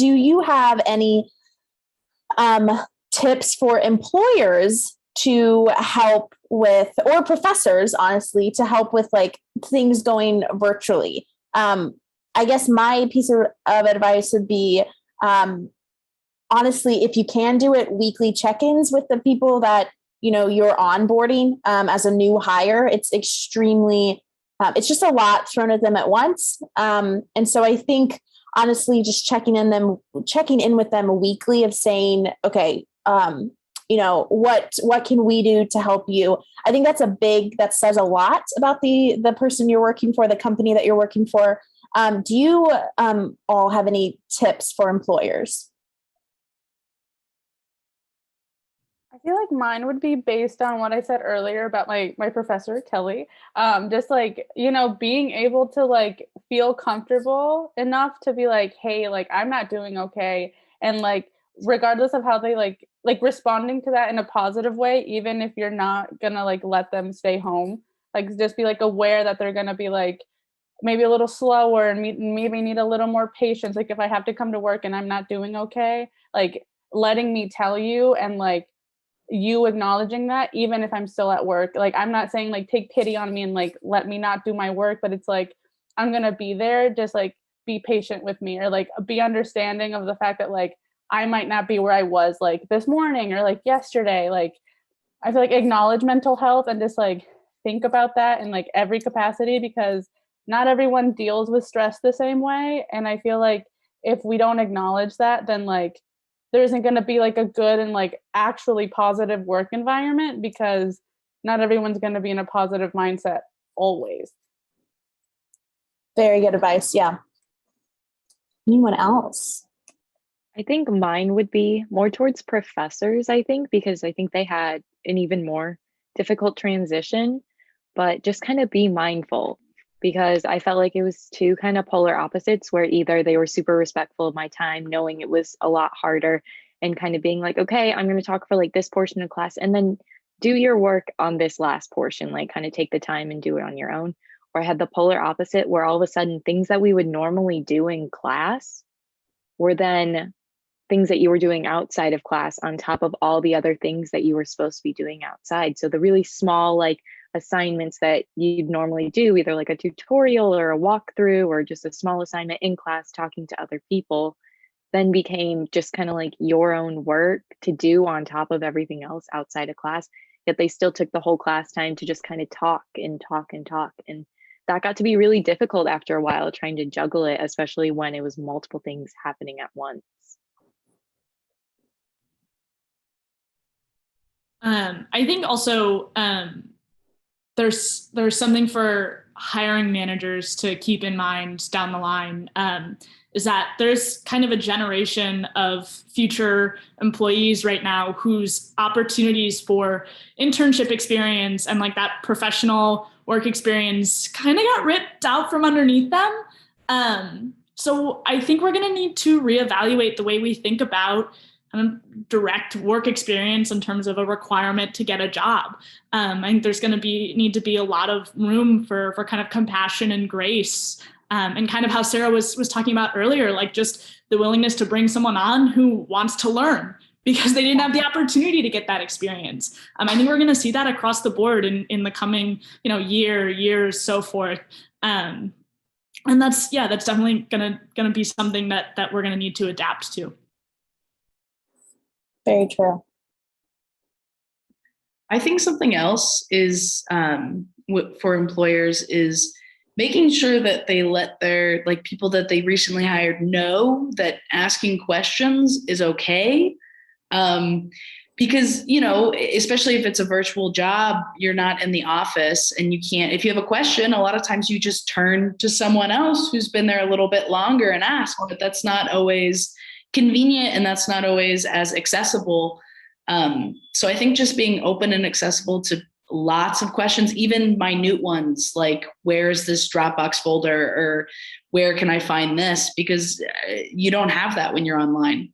do you have any tips for employers to help with, or professors, honestly, to help with like things going virtually? I guess my piece of advice would be, honestly, if you can do it, weekly check-ins with the people that, you're onboarding as a new hire. It's extremely, it's just a lot thrown at them at once. And so I think, honestly, just checking in with them weekly of saying, okay, what can we do to help you? I think that says a lot about the person you're working for, the company that you're working for. Do you all have any tips for employers? I feel like mine would be based on what I said earlier about my professor, Kelly. Just like, being able to like feel comfortable enough to be like, hey, like I'm not doing okay. And like, regardless of how they like responding to that in a positive way, even if you're not gonna like let them stay home, like just be like aware that they're gonna be like maybe a little slower and maybe need a little more patience. Like if I have to come to work and I'm not doing okay, like letting me tell you, and like you acknowledging that even if I'm still at work. Like I'm not saying like take pity on me and like let me not do my work, but it's like I'm gonna be there, just like be patient with me, or like be understanding of the fact that like I might not be where I was like this morning or like yesterday. Like I feel like acknowledge mental health and just like think about that in like every capacity, because not everyone deals with stress the same way. And I feel like if we don't acknowledge that, then like there isn't going to be like a good and like actually positive work environment, because not everyone's going to be in a positive mindset always. Very good advice. Yeah. Anyone else? I think mine would be more towards professors, because I think they had an even more difficult transition, but just kind of be mindful, because I felt like it was two kind of polar opposites, where either they were super respectful of my time, knowing it was a lot harder, and kind of being like, okay, I'm going to talk for like this portion of class and then do your work on this last portion, like kind of take the time and do it on your own. Or I had the polar opposite, where all of a sudden things that we would normally do in class were then things that you were doing outside of class on top of all the other things that you were supposed to be doing outside. So the really small like assignments that you'd normally do, either like a tutorial or a walkthrough or just a small assignment in class talking to other people, then became just kind of like your own work to do on top of everything else outside of class. Yet they still took the whole class time to just kind of talk and talk and talk. And that got to be really difficult after a while, trying to juggle it, especially when it was multiple things happening at once. I think also there's something for hiring managers to keep in mind down the line, is that there's kind of a generation of future employees right now whose opportunities for internship experience and like that professional work experience kind of got ripped out from underneath them. So I think we're going to need to reevaluate the way we think about direct work experience in terms of a requirement to get a job. I think there's going to need to be a lot of room for kind of compassion and grace, and kind of how Sarah was talking about earlier, like just the willingness to bring someone on who wants to learn because they didn't have the opportunity to get that experience. I think we're going to see that across the board in the coming years, so forth. And that's definitely going to be something that we're going to need to adapt to. Very true. I think something else is for employers is making sure that they let their people that they recently hired know that asking questions is okay. Because, especially if it's a virtual job, you're not in the office and you can't, if you have a question, a lot of times you just turn to someone else who's been there a little bit longer and ask, but that's not always convenient and that's not always as accessible. So I think just being open and accessible to lots of questions, even minute ones, like where is this Dropbox folder or where can I find this? Because you don't have that when you're online.